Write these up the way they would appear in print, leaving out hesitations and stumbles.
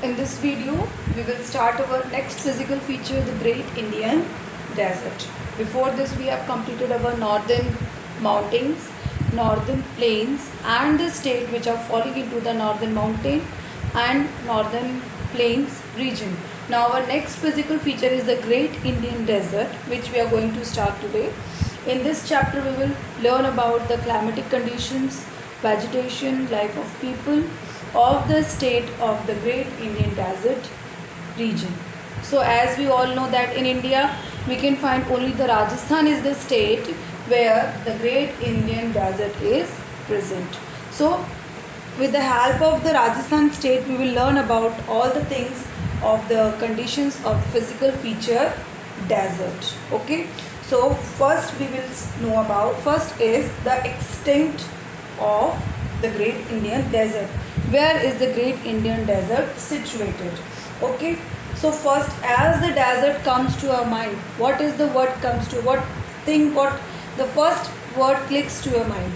In this video, we will start our next physical feature, the Great Indian Desert. Before this, we have completed our northern mountains, northern plains and the state which are falling into the northern mountain and northern plains region. Now our next physical feature is the Great Indian Desert, which we are going to start today. In this chapter, we will learn about the climatic conditions, vegetation, life of people of the state of the Great Indian Desert region. So as we all know that in India we can find only the Rajasthan is the state where the Great Indian Desert is present. So with the help of the Rajasthan state, we will learn about all the things of the conditions of physical feature desert. Okay, so first we will know about, first is the extent of the Great Indian Desert. Where is the Great Indian Desert situated? Okay, so first as the desert comes to our mind, what is the word comes to, what the first word clicks to your mind?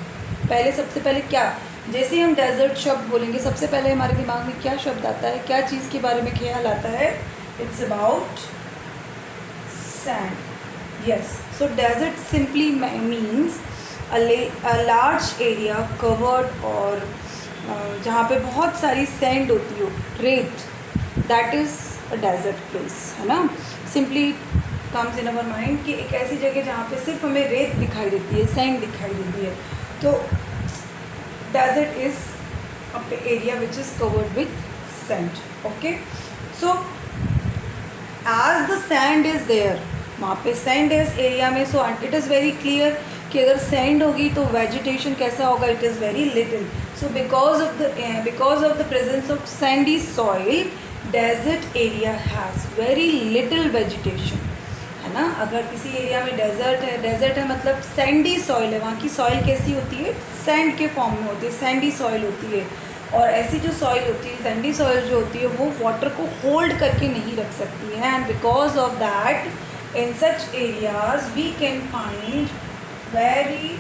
पहले सबसे पहले क्या, जैसे हम desert शब्द बोलेंगे सबसे पहले हमारे दिमाग में क्या शब्द आता है, क्या चीज़ के बारे में ख्याल आता है? It's about sand. Yes, so desert simply means a large area covered और जहाँ पे बहुत सारी सैंड होती हो, रेत, that is a desert place, है ना. Simply comes in our mind कि एक ऐसी जगह जहाँ पे सिर्फ हमें रेत दिखाई देती है, सैंड दिखाई देती है. तो desert is a area which is covered with sand. Okay, so as the sand is there, वहाँ पे सैंड है इस एरिया में. So it is very clear कि अगर सैंड होगी तो वेजिटेशन कैसा होगा? It is very little. So because of the presence of sandy soil, desert area has very little vegetation, है ना. अगर किसी एरिया में डेजर्ट है मतलब सैंडी सॉइल है, वहाँ की सॉइल कैसी होती है? सैंड के फॉर्म में होती है, सैंडी सॉइल होती है. और ऐसी जो सॉइल होती है, सैंडी सॉइल जो होती है, वो वाटर को होल्ड करके नहीं रख सकती है. And because of that in such areas we can find very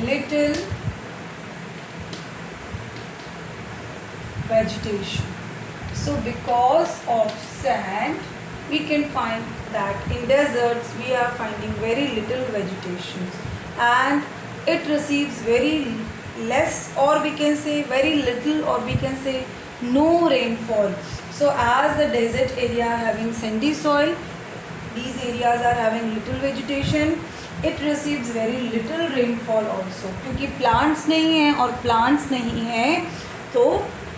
little vegetation. So because of sand, we can find that in deserts we are finding very little vegetation and it receives very less, or we can say very little, or we can say no rainfall. So as the desert area having sandy soil, these areas are having little vegetation. It receives very little rainfall also. क्योंकि plants नहीं हैं और plants नहीं हैं तो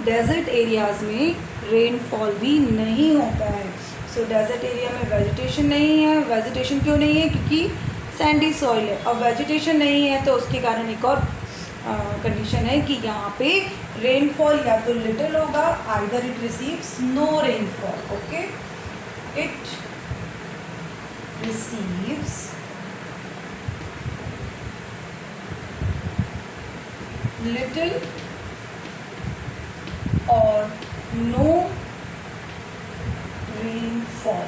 desert areas में rainfall भी नहीं होता है. So desert area में vegetation नहीं है. vegetation क्यों नहीं है? क्योंकि sandy soil है. और vegetation नहीं है तो उसके कारण एक और condition है कि यहाँ पे rainfall या तो little होगा, either it receives no rainfall. Okay, it receives little or no rainfall.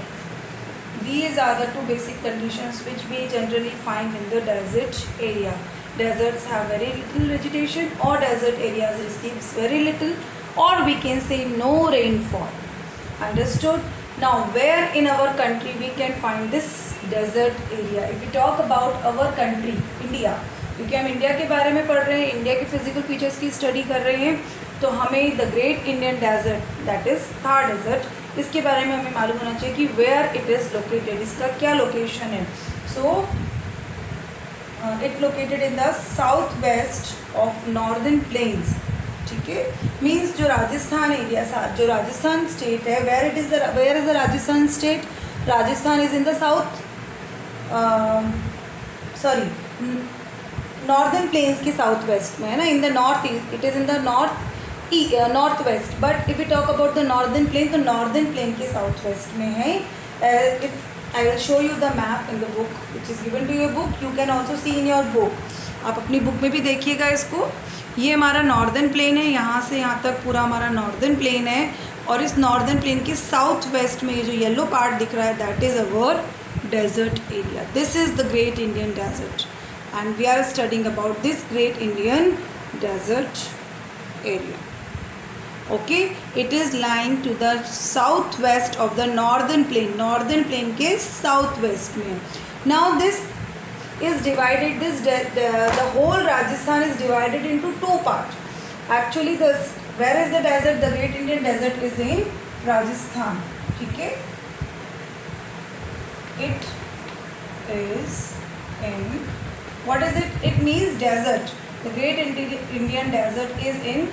These are the two basic conditions which we generally find in the desert area. Deserts have very little vegetation, or desert areas receives very little, or we can say no rainfall. Understood? Now where in our country we can find this desert area? If we talk about our country, India, क्योंकि हम India के बारे में पढ़ रहे हैं, India के physical features की स्टडी कर रहे हैं, तो हमें the great Indian desert, that is Thar desert, इसके बारे में हमें मालूम होना चाहिए कि वेयर इट इज़ लोकेटेड, इसका क्या लोकेशन है. So it located in the south west of northern plains. ठीक है, मीन्स जो राजस्थान एरिया, जो राजस्थान स्टेट है, where is the Rajasthan state? Rajasthan is in the south, sorry, northern plains के साउथ वेस्ट में है ना. In the north east, it is in the north west. But if you talk about the northern plain, तो northern plain के south west में है. If I will show you the map in the book which is given to your book, you can also see in your book. आप अपनी book में भी देखिएगा इसको. ये हमारा नॉर्दर्न प्लेन है, यहाँ से यहाँ तक पूरा हमारा नॉर्दर्न प्लेन है. और इस नॉर्दर्न प्लेन के साउथ वेस्ट में ये जो येलो पार्ट दिख रहा है, that is our desert area. This is the great Indian desert. and we are studying about this Great Indian Desert area. Okay, it is lying to the southwest of the northern plain के southwest में. Now this is divided, the whole Rajasthan is divided into two parts. Actually where is the desert? The Great Indian Desert is in Rajasthan. ठीक है, it is in, what is it? It means desert. The Great Indian Desert is in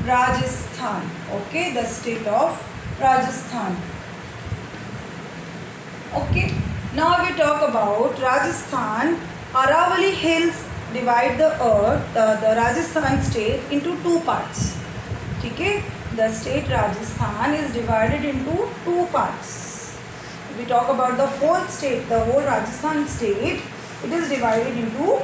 Rajasthan. Okay, the state of Rajasthan. Okay, now we talk about Rajasthan. Aravalli Hills divide the earth, the Rajasthan state into two parts. ठीक है, the state Rajasthan is divided into two parts. We talk about the whole state, the whole Rajasthan state. It is divided into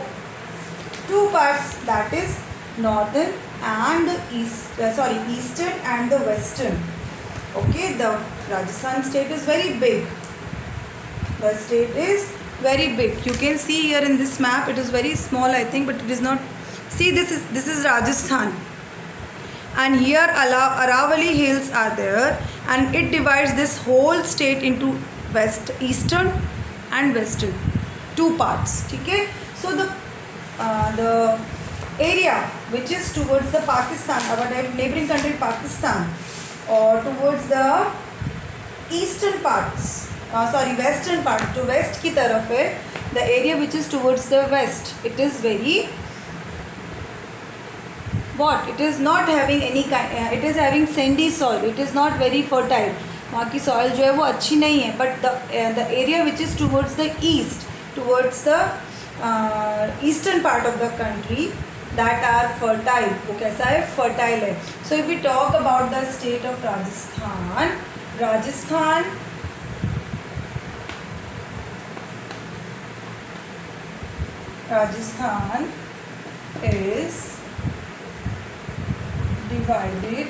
two parts, that is northern and the eastern and the western. Okay, the Rajasthan state is very big. The state is very big. You can see here in this map, it is very small I think, but it is not. See, this is Rajasthan, and here Aravalli Hills are there, and it divides this whole state into eastern and western, two parts. ठीक है, so the area which is towards the Pakistan, our neighboring country Pakistan, or towards the eastern parts, western part, जो west की तरफ है, the area which is towards the west, it is very what? It is not having any kind, it is having sandy soil, it is not very fertile. वहाँ की soil जो है वो अच्छी नहीं है, but the area which is towards the east, towards the eastern part of the country, that are fertile. वो कैसा है? Fertile है. So if we talk about the state of Rajasthan, Rajasthan is divided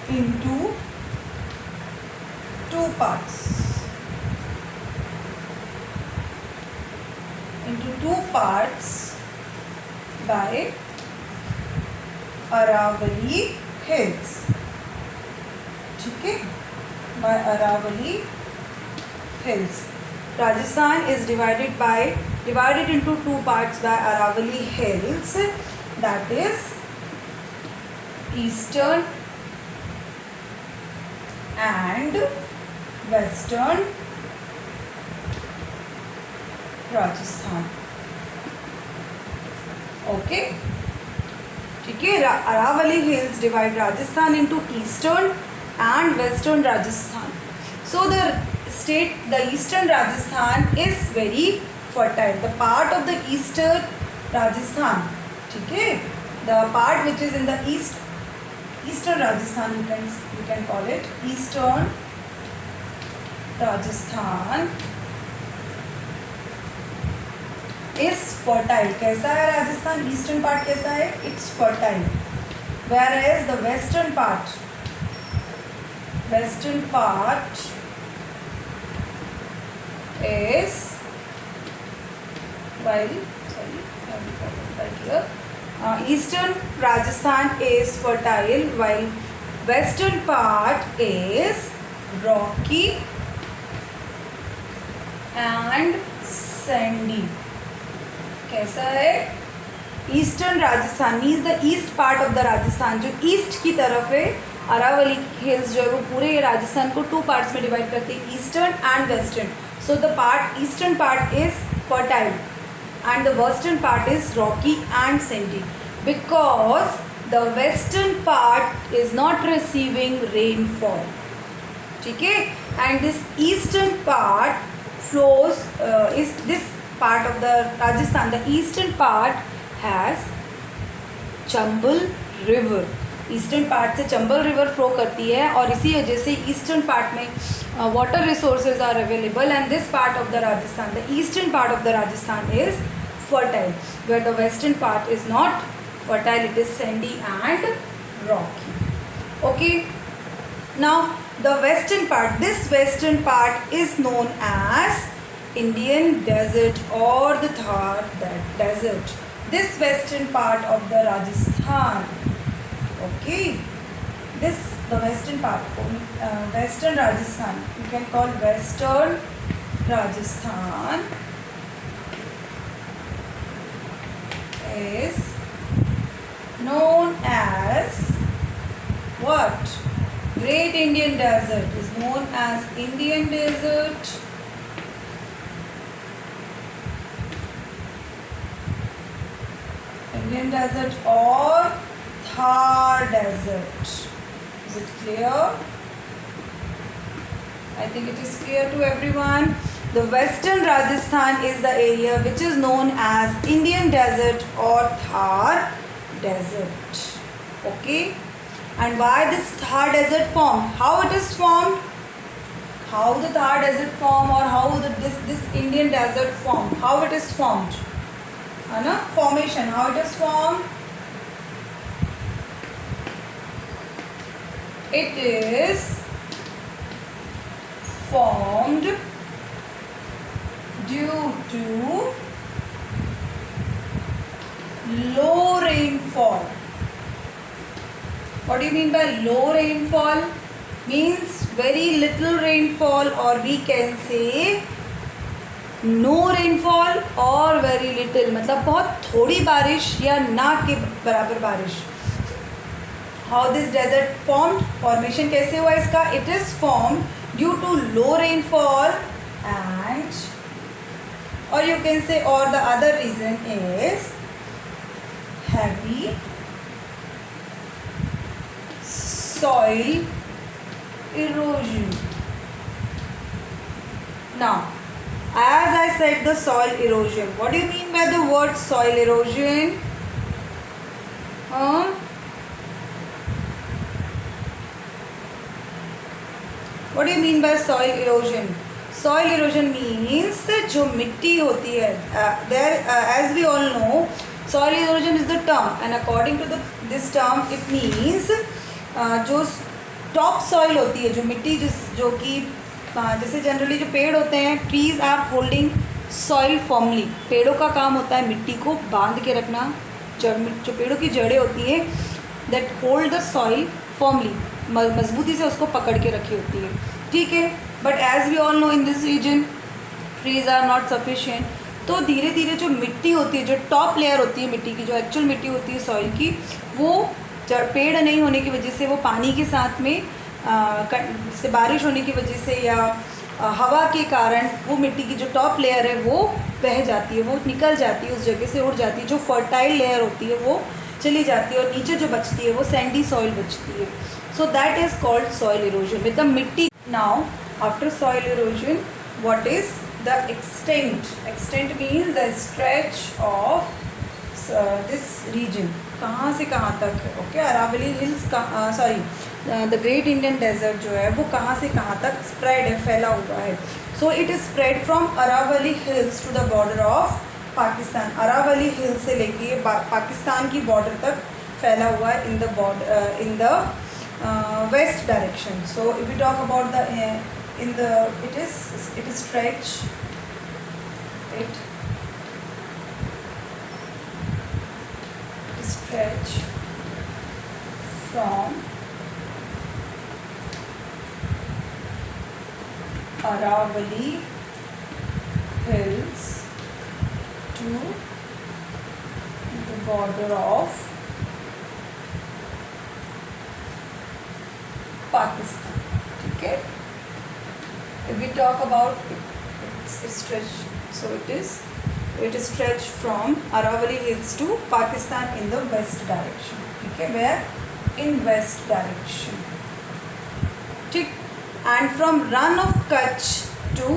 into two parts. By Aravalli Hills. ठीक है, by Aravalli Hills. Rajasthan is divided into two parts by Aravalli Hills, that is eastern and western Rajasthan. Okay, ठीक है, Aravalli Hills divide Rajasthan into eastern and western Rajasthan. So the eastern Rajasthan is very fertile. The part of the eastern Rajasthan, ठीक है, the part which is in the eastern Rajasthan, you can call it eastern Rajasthan, is fertile. कैसा है Rajasthan? Eastern part कैसा है? It's fertile. Whereas the western part is, eastern Rajasthan is fertile, while western part is rocky and sandy. कैसा है? Eastern Rajasthan means the east part of the Rajasthan, जो east की तरफ है. अरावली हिल्स जो है वो पूरे राजस्थान को टू पार्ट्स में डिवाइड करती है, eastern and western. So the eastern part is fertile and the western part is rocky and sandy, because the western part is not receiving rainfall. ठीक है, and this eastern part flows is this part of the Rajasthan, the eastern part has Chambal river. Eastern part से Chambal river flow करती है, और इसी वजह से eastern part में water resources are available, and this part of the Rajasthan, the eastern part of the Rajasthan is fertile, where the western part is not fertile, it is sandy and rocky. Okay, now the western part, this western part is known as Indian desert or the Thar desert. This western part of the Rajasthan. Okay, this the western part, western Rajasthan. You can call western Rajasthan is known as what? Great Indian Desert is known as Indian Desert. Indian Desert or Thar Desert. Is it clear? I think it is clear to everyone. The western Rajasthan is the area which is known as Indian Desert or Thar Desert. Okay. And why this Thar Desert formed? How it is formed? How the Thar Desert formed, or how this Indian Desert formed? How it is formed? Formation. How it is formed? It is formed due to low rainfall. What do you mean by low rainfall? Means very little rainfall, or we can say no rainfall or very little. मतलब बहुत थोड़ी बारिश या ना के बराबर बारिश. How this desert formed? Formation कैसे हुआ इसका? It is formed due to low rainfall and, or you can say, or the other reason is heavy soil erosion. Now, as I said, the soil erosion. What do you mean by the word soil erosion? What do you mean by soil erosion? Soil erosion means जो मिट्टी होती है. As we all know, soil erosion is the term, and according to this term, it means जो top soil होती है, जो मिट्टी जो कि जैसे जनरली जो पेड़ होते हैं, trees are holding soil formally. पेड़ों का काम होता है मिट्टी को बांध के रखना. जो पेड़ों की जड़ें होती हैं that hold the soil formally, मजबूती से उसको पकड़ के रखी होती है. ठीक है. But as we all know in this region trees are not sufficient. तो धीरे धीरे जो मिट्टी होती है, जो टॉप लेयर होती है मिट्टी की, जो एक्चुअल मिट्टी होती है सॉइल की, वो पेड़ नहीं होने की वजह से, वो पानी के साथ में से बारिश होने की वजह से या हवा के कारण वो मिट्टी की जो टॉप लेयर है वो बह जाती है, वो निकल जाती है, उस जगह से उड़ जाती है. जो फर्टाइल लेयर होती है वो चली जाती है और नीचे जो बचती है वो सैंडी सॉइल बचती है. So that is called soil erosion with the मिट्टी. Now after soil erosion, what is the extent? Extent means the stretch of this region. कहाँ से कहाँ तक है? Okay. Aravalli hills the great Indian desert जो है वो कहाँ से कहाँ तक स्प्रेड है, फैला हुआ है. So it is spread from Aravalli hills to the border of Pakistan. Aravalli hill से लेके पाकिस्तान की बॉर्डर तक फैला हुआ है in the west direction. So if you talk about it is stretch from Aravalli Hills to the border of Pakistan. Okay. If we talk about its stretch, so it is stretched from Aravalli Hills to Pakistan in the west direction. Okay, where? In west direction. ठीक. And from Run of Kutch to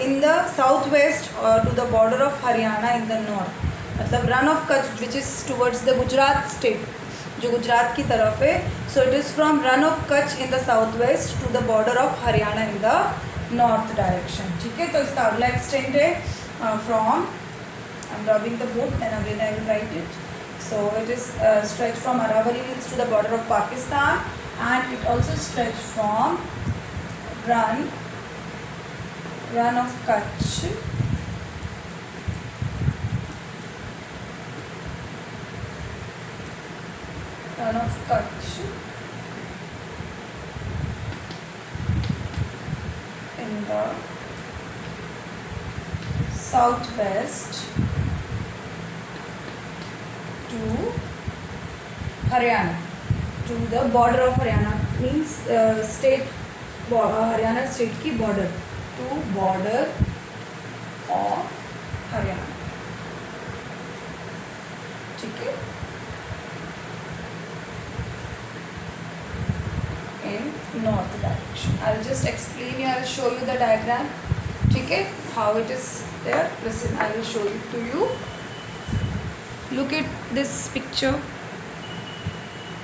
in the southwest to the border of Haryana in the north. मतलब Run of Kutch which is towards the Gujarat state, जो गुजरात की तरफ है. So it is from Run of Kutch in the southwest to the border of Haryana in the north direction. ठीक है. तो इसका अगला एक्सटेंट है from, I'm rubbing the book and again I will write it. So it is stretched from Aravalli Hills to the border of Pakistan, and it also stretched from run of Kutch, run of Kutch in the southwest to Haryana, to the border of Haryana, means state Haryana state की border, to border of Haryana. ठीक है, in north direction. I'll just explain you, I'll show you the diagram. ठीक है, how it is there. Listen, I will show it to you. Look at this picture.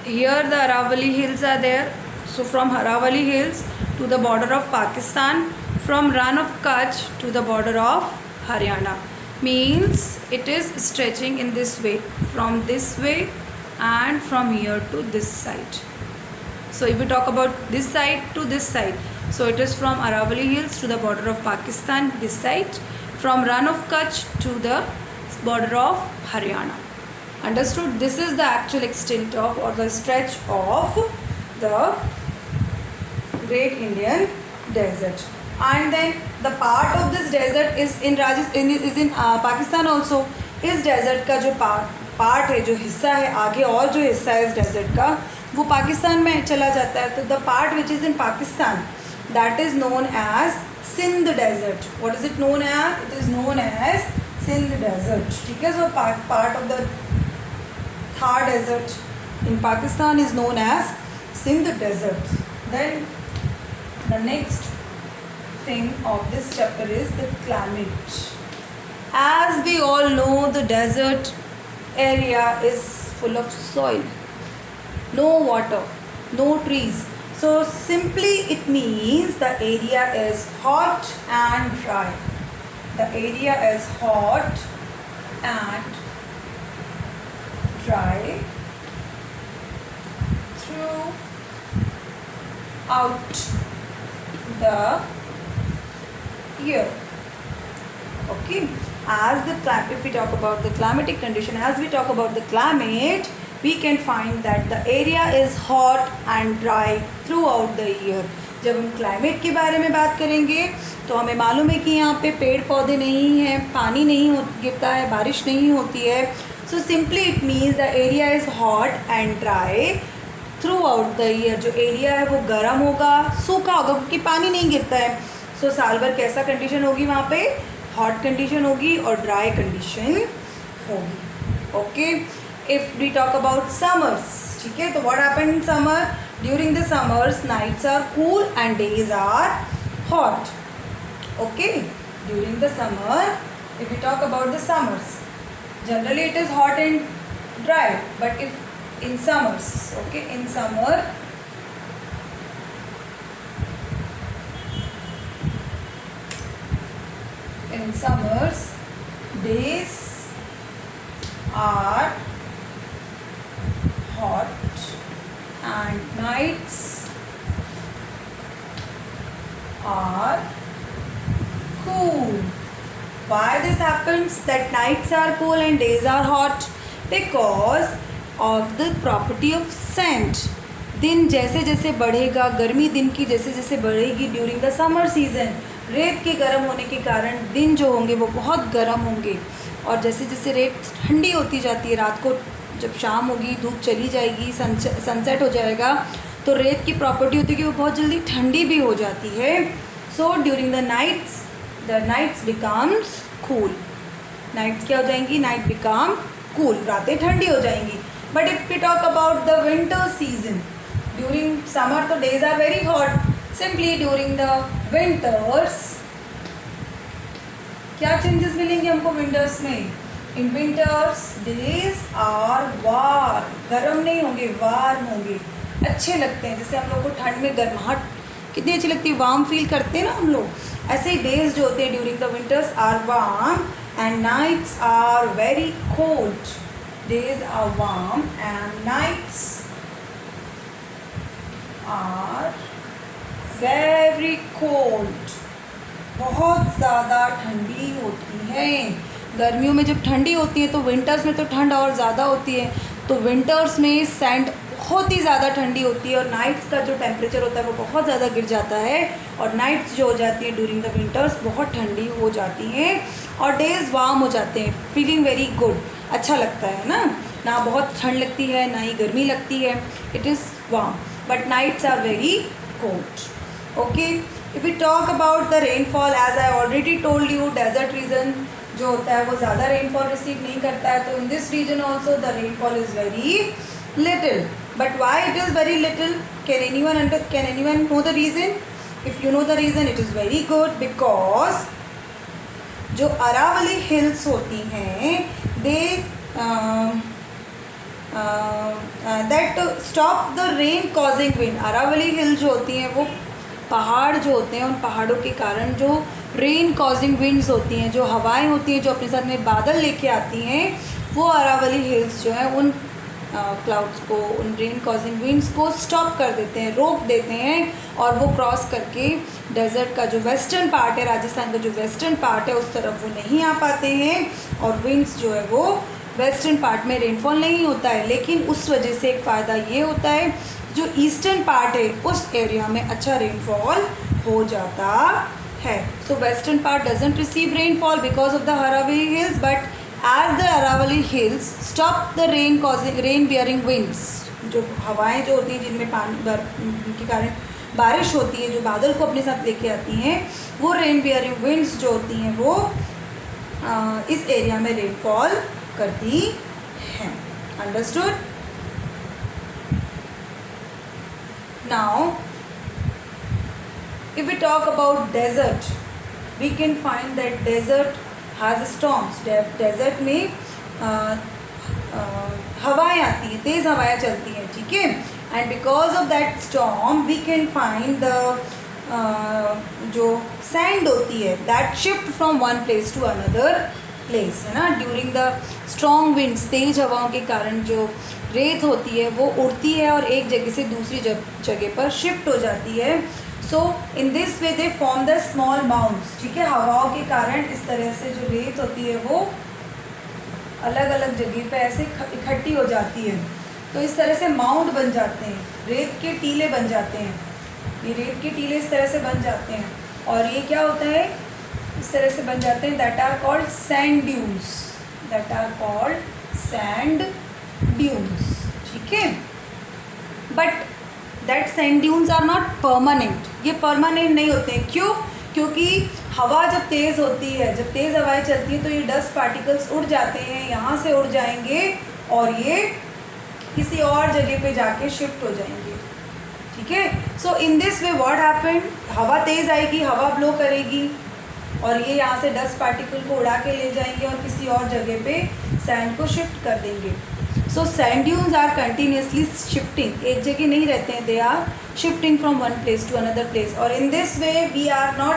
Here the Aravalli hills are there. So from Aravalli hills to the border of Pakistan, from Rann of Kutch to the border of Haryana, means it is stretching in this way, from this way and from here to this side. So if we talk about this side to this side, so it is from Aravalli hills to the border of Pakistan, this side, from Rann of Kutch to the border of Haryana. Understood? This is the actual extent of, or the stretch of, the Great Indian Desert. And then the part of this desert is in Pakistan also. इस desert का जो part है, जो हिस्सा है आगे, और जो हिस्सा है इस desert का वो पाकिस्तान में चला जाता है. तो the part which is in Pakistan, that is known as Sindh Desert. What is it known as? It is known as Sindh Desert. ठीक है, so part of the Thar Desert in Pakistan is known as Sindh Desert. Then the next thing of this chapter is the climate. As we all know, the desert area is full of soil, no water, no trees. So simply it means the area is hot and dry. The area is hot and dry throughout the year. Okay, as the if we talk about the climatic condition, as we talk about the climate, we can find that the area is hot and dry throughout the year. जब हम climate के बारे में बात करेंगे तो हमें मालूम है कि यहाँ पे पेड़ पौधे नहीं हैं, पानी नहीं गिरता है, बारिश नहीं होती है. So simply it means the area is hot and dry through out the year. जो एरिया है वो गर्म होगा, सूखा होगा क्योंकि पानी नहीं गिरता है. सो साल भर कैसा कंडीशन होगी वहाँ पे? हॉट कंडीशन होगी और ड्राई कंडीशन होगी. Okay, if we talk about summers, ठीक है, तो what happen in summer? During the summers nights are cool and days are hot. Okay, during the summer, if we talk about the summers, generally it is hot and dry, but if in summers, okay, in summers days are hot and nights are cool. Why this happens, that nights are cool and days are hot? Because of the property of sand. दिन जैसे जैसे बढ़ेगा, गर्मी दिन की जैसे जैसे बढ़ेगी ड्यूरिंग द समर सीजन, रेत के गर्म होने के कारण दिन जो होंगे वो बहुत गर्म होंगे. और जैसे जैसे रेत ठंडी होती जाती है, रात को जब शाम होगी, धूप चली जाएगी, सनसेट हो जाएगा, तो रेत की प्रॉपर्टी होती है कि वो बहुत जल्दी ठंडी भी हो जाती है. So during the nights becomes cool. Nights क्या हो जाएंगी? नाइट बिकम कूल, रातें ठंडी हो जाएंगी. But if we talk about the winter season, during summer तो days are very hot. Simply during the winters क्या चेंजेस मिलेंगे हमको विंटर्स में? In winters days are warm, गर्म नहीं होंगे, वार्म होंगे, अच्छे लगते हैं. जैसे हम लोग को ठंड में गर्माहट कितनी अच्छी लगती है, वार्म फील करते हैं ना हम लोग, ऐसे ही डेज जो होते हैं during the winters are warm and nights are very cold. Days are warm and nights are very cold. बहुत ज़्यादा ठंडी होती हैं। गर्मियों में जब ठंडी होती है तो विंटर्स में तो ठंड और ज़्यादा होती है, तो विंटर्स में सैंड बहुत ही ज़्यादा ठंडी होती है और नाइट्स का जो टेम्परेचर होता है वो बहुत ज़्यादा गिर जाता है और नाइट्स जो हो जाती है ड्यूरिंग द विंटर्स बहुत ठंडी हो जाती हैं और डेज़ वार्म हो जाते हैं, फीलिंग वेरी गुड, अच्छा लगता है ना बहुत ठंड लगती है ना ही गर्मी लगती है, it is warm, but nights are very cold. Okay, if we talk about the rainfall, as I already told you, desert region जो होता है वो ज़्यादा रेनफॉल रिसीव नहीं करता है, तो in this region also the rainfall is very little. But why it is very little? Can anyone know the reason? If you know the reason, it is very good, because जो Aravalli hills होती हैं they that stop the rain causing wind. Aravalli हिल जो होती हैं वो पहाड़ जो होते हैं, उन पहाड़ों के कारण जो रेन कॉजिंग विंड्स होती हैं, जो हवाएं होती हैं जो अपने साथ में बादल लेके आती हैं, वो अरावली हिल्स जो है उन क्लाउड्स को, उन रेन कॉजिंग विंड्स को स्टॉप कर देते हैं, रोक देते हैं और वो क्रॉस करके डेजर्ट का जो वेस्टर्न पार्ट है, राजस्थान का जो वेस्टर्न पार्ट है उस तरफ वो नहीं आ पाते हैं और विंड्स जो है वो वेस्टर्न पार्ट में रेनफॉल नहीं होता है। लेकिन उस वजह से एक फ़ायदा ये होता है जो ईस्टर्न पार्ट है उस एरिया में अच्छा रेनफॉल हो जाता है। So western part doesn't receive rainfall because of the Aravalli hills, but as the Aravalli hills stop the rain causing rain bearing winds, जो हवाएं जो होती हैं जिनमें पानी के कारण बारिश होती है, जो बादल को अपने साथ लेके आती हैं, वो रेन बियरिंग विंड्स जो होती हैं वो इस एरिया में रेनफॉल करती हैं। Understood? Now if we talk about desert, we can find that desert has storms. desert में हवाएं आती हैं, तेज़ हवाएं चलती हैं, ठीक है, and because of that storm we can find the जो sand होती है that shift from one place to another place, है ना, during the strong winds, तेज हवाओं के कारण जो रेत होती है वो उड़ती है और एक जगह से दूसरी जगह पर शिफ्ट हो जाती है। So in this way they form the small mounts, ठीक है, हवाओं के कारण इस तरह से जो रेत होती है वो अलग अलग जगह पे ऐसे इकट्ठी हो जाती है, तो इस तरह से माउंट बन जाते हैं, रेत के टीले बन जाते हैं, ये रेत के टीले इस तरह से बन जाते हैं और ये क्या होता है, इस तरह से बन जाते हैं, that are called sand dunes, that are called sand dunes, ठीक है। But that sand dunes are not permanent, ये परमानेंट नहीं होते हैं। क्यों? क्योंकि हवा जब तेज़ होती है, जब तेज़ हवाएं चलती हैं तो ये डस्ट पार्टिकल्स उड़ जाते हैं, यहाँ से उड़ जाएंगे और ये किसी और जगह पे जाके शिफ्ट हो जाएंगे, ठीक है। So in this way what happened, हवा तेज़ आएगी, हवा ब्लो करेगी और ये यहाँ से डस्ट पार्टिकल को उड़ा के ले जाएंगे और किसी और जगह पे सैंड को शिफ्ट कर देंगे। So sand dunes are continuously shifting, एक जगह नहीं रहते हैं, they are shifting from one place to another place, और in this way we are not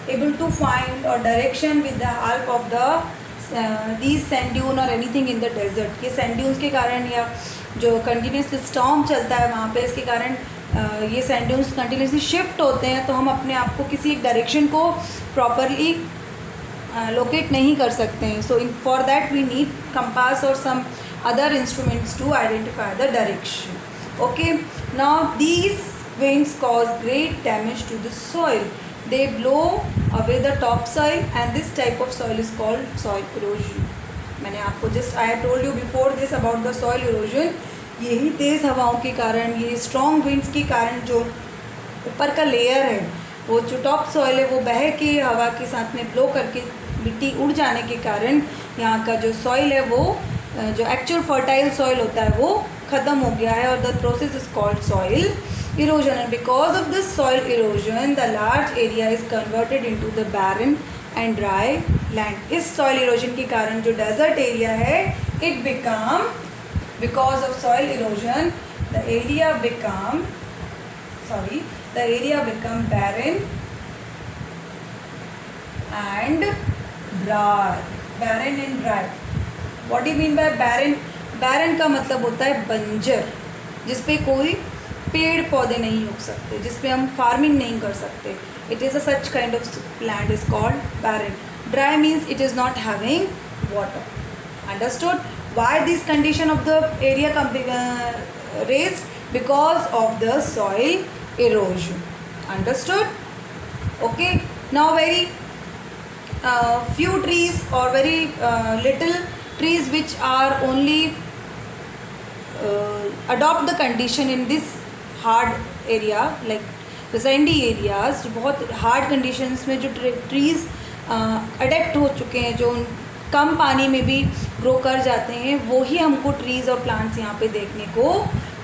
able to find और direction with the help of the these sand dune और anything in the desert. ये sand dunes के कारण या जो continuously storm चलता है वहाँ पे, इसके कारण ये सैंड ड्यून्स कंटिन्यूसली शिफ्ट होते हैं, तो हम अपने आप को किसी एक डायरेक्शन को प्रॉपरली लोकेट नहीं कर सकते हैं। So for that we need compass और some other instruments to identify the direction. Okay, now these winds cause great damage to the soil. They blow away the topsoil and this type of soil is called soil erosion. मैंने आपको I have told you before this about the soil erosion. यही तेज़ हवाओं के कारण, ये strong winds के कारण जो ऊपर का लेयर है, वो जो टॉप सॉइल है वो बह के हवा के साथ में ब्लो करके मिट्टी उड़ जाने के कारण यहाँ का जो सॉइल है वो जो एक्चुअल फर्टाइल सॉइल होता है वो ख़त्म हो गया है और the process is called soil erosion. And because of this soil erosion the large area is converted into the barren and dry land. इस सॉइल इरोजन के कारण जो डेजर्ट एरिया है it become, because of soil erosion the area become barren and dry. What do you mean by barren? barren का मतलब होता है बंजर, जिस पे कोई पेड़ पौधे नहीं उग सकते, जिसमें हम फार्मिंग नहीं कर सकते. It is a such kind of land is called barren. Dry means it is not having water. Understood? Why this condition of the area raised? Because of the soil erosion. Understood? Okay. Now very few trees or very little trees which are only adopt the condition in this hard area like the sandy areas. जो बहुत hard conditions में जो trees adapt हो चुके हैं, जो कम पानी में भी ग्रो कर जाते हैं, वो ही हमको ट्रीज़ और प्लांट्स यहाँ पे देखने को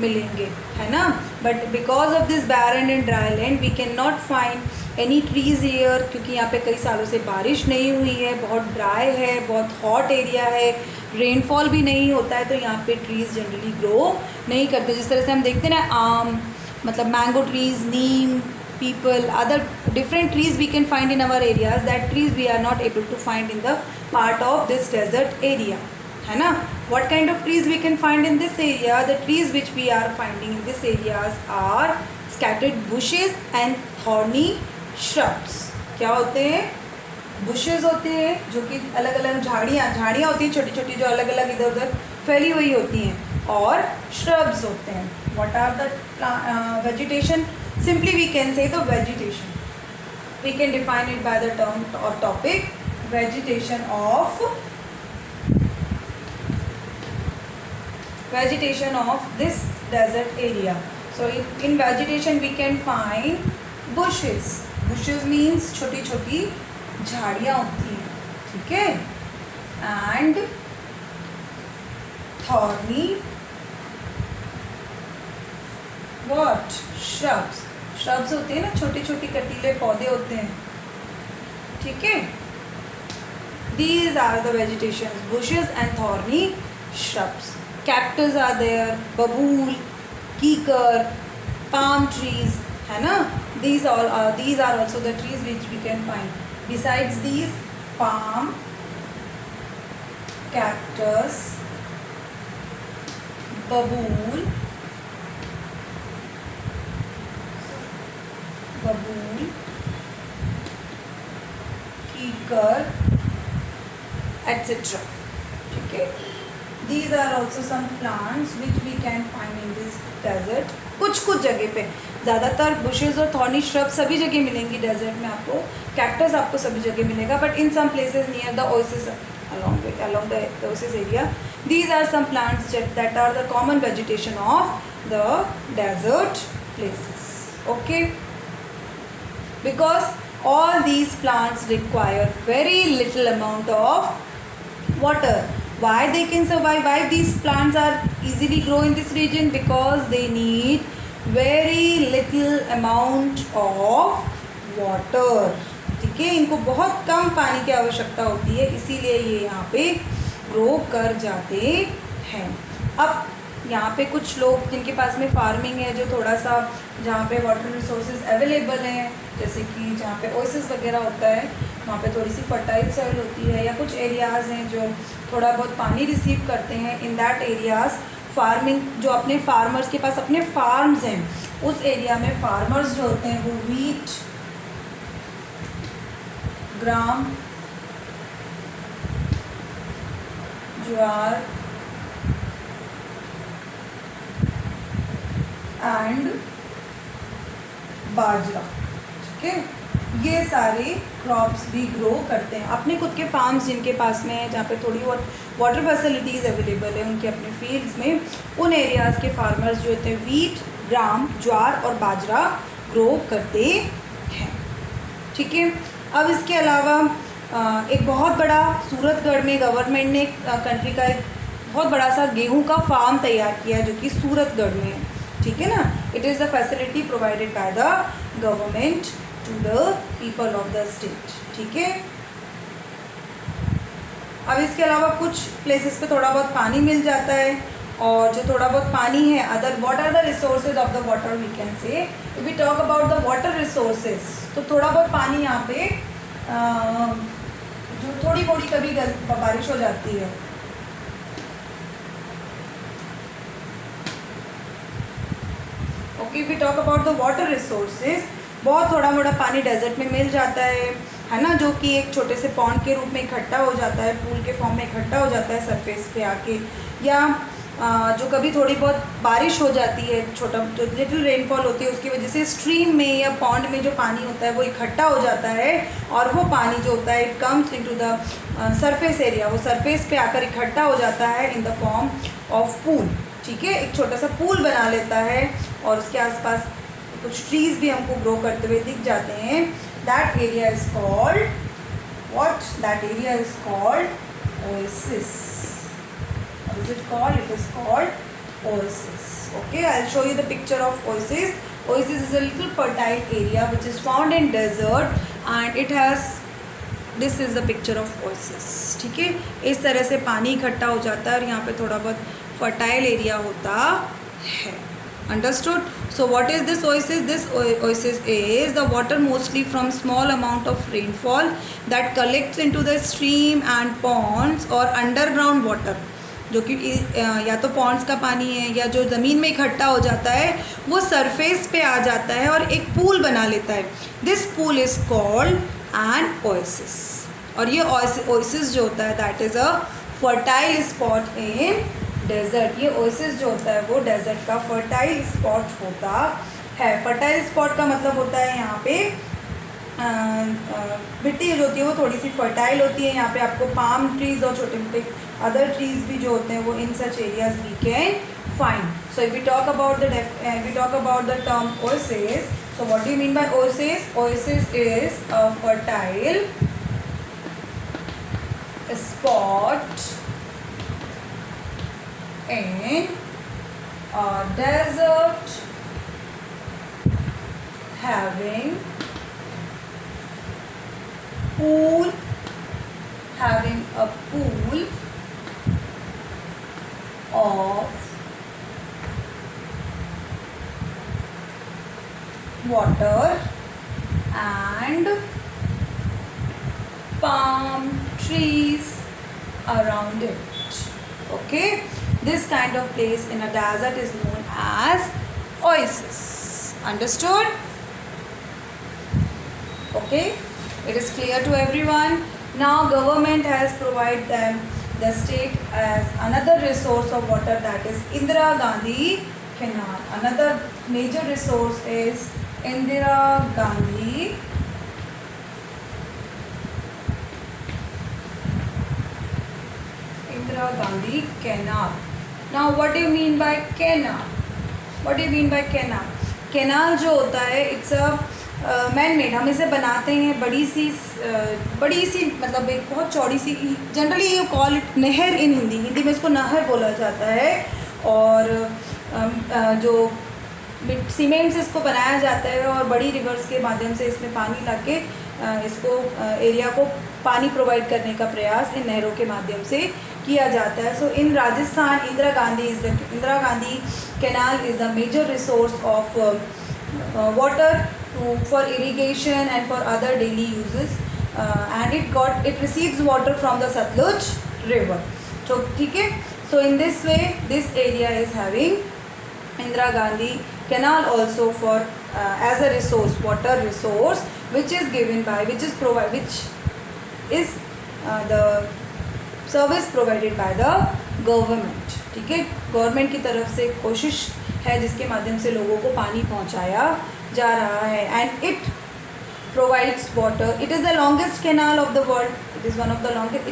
मिलेंगे, है ना. But because of this barren and dry land we can not find any trees here, क्योंकि यहाँ पे कई सालों से बारिश नहीं हुई है, बहुत ड्राई है, बहुत हॉट एरिया है, रेनफॉल भी नहीं होता है, तो यहाँ पे ट्रीज़ जनरली ग्रो नहीं करते. जिस तरह से हम देखते हैं ना, आम मतलब mango trees, Neem, people, other different trees we can find in our areas. That trees we are not able to find in the part of this desert area, है ना. What kind of trees we can find in this area? The trees which we are finding in this areas are scattered bushes and thorny shrubs. क्या होते हैं? bushes होते हैं, जो कि अलग अलग झाड़ियाँ होती हैं छोटी छोटी, जो अलग अलग इधर उधर फैली हुई होती हैं, और shrubs होते हैं. What are the vegetation? Simply we can say the vegetation. We can define it by the term or topic vegetation of this desert area. So in vegetation we can find bushes. Bushes means छोटी छोटी झाड़ियाँ होती हैं, ठीक है. And thorny what? Shrubs. Shrubs होते हैं ना, छोटी छोटी कटीले पौधे होते हैं, ठीक है. These are the vegetations, bushes and thorny shrubs. Cactus are there, babool, kikar, palm trees, है ना. These are also the trees which we can find. Besides these, palm, cactus, babool, कीकर, etc. ठीक है. These are also some plants which we can find in this desert. कुछ जगह पे, ज़्यादातर bushes और thorny shrubs सभी जगह मिलेंगी डेजर्ट में आपको. कैक्टस आपको सभी जगह मिलेगा, but in some places near the oasis, along the oasis area, these are some plants that are the common vegetation of the desert places. Okay. Because all these plants require very little amount of water. Why they can survive? Why these plants are easily grow in this region? Because they need very little amount of water. ठीक है, इनको बहुत कम पानी की आवश्यकता होती है, इसीलिए ये यहाँ पे ग्रो कर जाते हैं. अब यहाँ पे कुछ लोग जिनके पास में फार्मिंग है, जो थोड़ा सा जहाँ पे वाटर रिसोर्सेज अवेलेबल हैं, जैसे कि जहाँ पे ओएसिस वगैरह होता है, वहाँ पे थोड़ी सी फर्टाइल सॉइल होती है, या कुछ एरियाज़ हैं जो थोड़ा बहुत पानी रिसीव करते हैं, इन दैट एरियाज़ फार्मिंग, जो अपने फार्मर्स के पास अपने फार्म्स हैं, उस एरिया में फार्मर्स जो होते हैं वो वीट, ग्राम, ज्वार एंड बाजरा, ठीक है, ये सारे क्रॉप्स भी ग्रो करते हैं. अपने खुद के फार्म्स जिनके पास में है, जहाँ पे थोड़ी बहुत वाटर फैसिलिटीज़ अवेलेबल है उनके अपने फील्ड्स में, उन एरियाज़ के फार्मर्स जो होते हैं वीट, ग्राम, ज्वार और बाजरा ग्रो करते हैं, ठीक है. अब इसके अलावा एक बहुत बड़ा सूरतगढ़ में गवर्नमेंट ने कंट्री का एक बहुत बड़ा सा गेहूं का फार्म तैयार किया, जो कि सूरतगढ़ में है, ठीक है ना. It is a facility provided by the government to the people of the state, ठीक है. अब इसके अलावा कुछ प्लेसेस पे थोड़ा बहुत पानी मिल जाता है, और जो थोड़ा बहुत पानी है, other what are the resources of the water we can say. If we talk about the water resources, तो थोड़ा बहुत पानी यहाँ पे जो थोड़ी मोड़ी कभी बारिश हो जाती है, okay, we talk about the water resources, बहुत थोड़ा मोड़ा पानी डेजर्ट में मिल जाता है ना, जो कि एक छोटे से पॉन्ड के रूप में इकट्ठा हो जाता है, पूल के फॉर्म में इकट्ठा हो जाता है सरफेस पे आके, या जो कभी थोड़ी बहुत बारिश हो जाती है, छोटा जो लिटिल रेनफॉल होती है उसकी वजह से स्ट्रीम में या पॉन्ड में जो पानी होता है वो इकट्ठा हो जाता है, और वो पानी जो होता है it comes into the surface area, वो सरफेस पे आकर इकट्ठा हो जाता है in the form of pool. ठीक है, एक छोटा सा पूल बना लेता है और उसके आसपास कुछ ट्रीज़ भी हमको ग्रो करते हुए दिख जाते हैं। That area is called what? That area is called oasis. What is it called? It is called oasis. Okay, I'll show you the picture of oasis. Oasis is a little fertile area which is found in desert and it has, this is the picture of oasis. ठीक है, इस तरह से पानी इकट्ठा हो जाता है और यहाँ पे थोड़ा बहुत fertile area होता है। Understood? So what is this oasis? This oasis is the water mostly from small amount of rainfall that collects into the stream and ponds or underground water, जो कि या तो पॉन्ड्स का पानी है या जो ज़मीन में इकट्ठा हो जाता है वो सरफेस पे आ जाता है और एक पूल बना लेता है। This pool is called an oasis. और ये ओएसिस जो होता है that is a fertile spot in desert. ये ओएसिस जो होता है वो डेजर्ट का फर्टाइल स्पॉट होता है। फर्टाइल स्पॉट का मतलब होता है यहाँ पे मिट्टी जो होती है वो थोड़ी सी फर्टाइल होती है। यहाँ पे आपको पाम ट्रीज और छोटे मोटे अदर ट्रीज भी जो होते हैं वो in such areas we can find. So if we talk about the term oasis, so what do you mean by oasis? Oasis is a fertile spot in a desert having a pool of water and palm trees around it. Okay, this kind of place in a desert is known as oasis. Understood? Okay, it is clear to everyone. Now government has provided them the state as another resource of water, that is Indira Gandhi Canal. Another major resource is Indira Gandhi Canal. Now what do you mean by canal? What do you mean by canal? Canal जो होता है it's a man made, हम इसे बनाते हैं बड़ी सी मतलब एक बहुत चौड़ी सी, जनरली यू कॉल इट नहर इन हिंदी में इसको नहर बोला जाता है। और जो सीमेंट से इसको बनाया जाता है और बड़ी रिवर्स के माध्यम से इसमें पानी ला के इसको एरिया को पानी प्रोवाइड करने का प्रयास इन नहरों के माध्यम से किया जाता है। So in Rajasthan Indira Gandhi canal is the major resource of water for irrigation and for other daily uses, and it receives water from the Satluj river. So ठीक है, so in this way this area is having Indira Gandhi Canal also for as a resource, water resource, which is the service provided by the government. ठीक है, government की तरफ से कोशिश है जिसके माध्यम से लोगों को पानी पहुंचाया जा रहा है। And it provides water. It is the longest canal of the world. It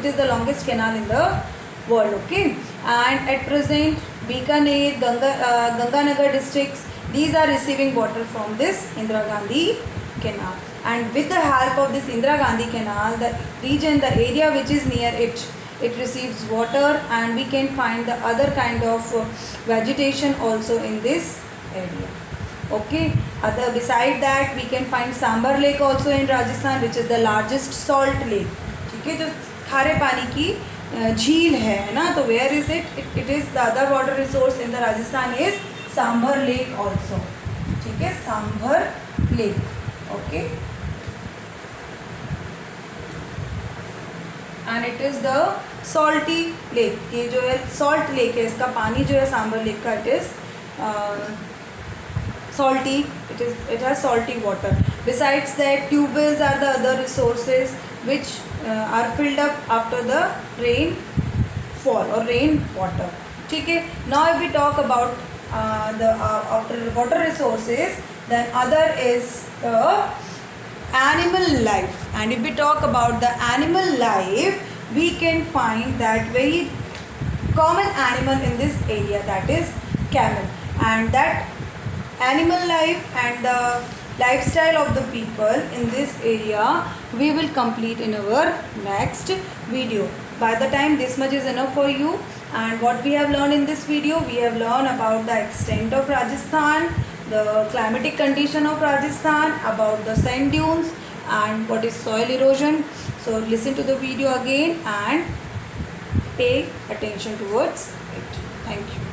is the longest canal in the world. Okay, and at present Bikaner, Ganganagar districts, these are receiving water from this Indira Gandhi Canal, and with the help of this Indira Gandhi Canal, the area which is near it receives water, and we can find the other kind of vegetation also in this area. Okay, beside that we can find Sambar Lake also in Rajasthan, which is the largest salt lake. ठीक है, जो खारे पानी की झील है ना, तो where is it? It is the other water resource in the Rajasthan is Sambar Lake also. ठीक है, Sambar Lake. Okay, and it is the salty lake. ये जो है salt lake है, इसका पानी जो है सांबर लेक का it is salty. It has salty water. Besides that, tube wells are the other resources which are filled up after the rainfall or rain water. Okay. Now if we talk about the after water resources, then other is the animal life. And if we talk about the animal life, we can find that very common animal in this area, that is camel. And that animal life and the lifestyle of the people in this area we will complete in our next video. By the time, this much is enough for you. And what we have learned in this video, we have learned about the extent of Rajasthan, the climatic condition of Rajasthan, about the sand dunes, and what is soil erosion. So listen to the video again and pay attention towards it. Thank you.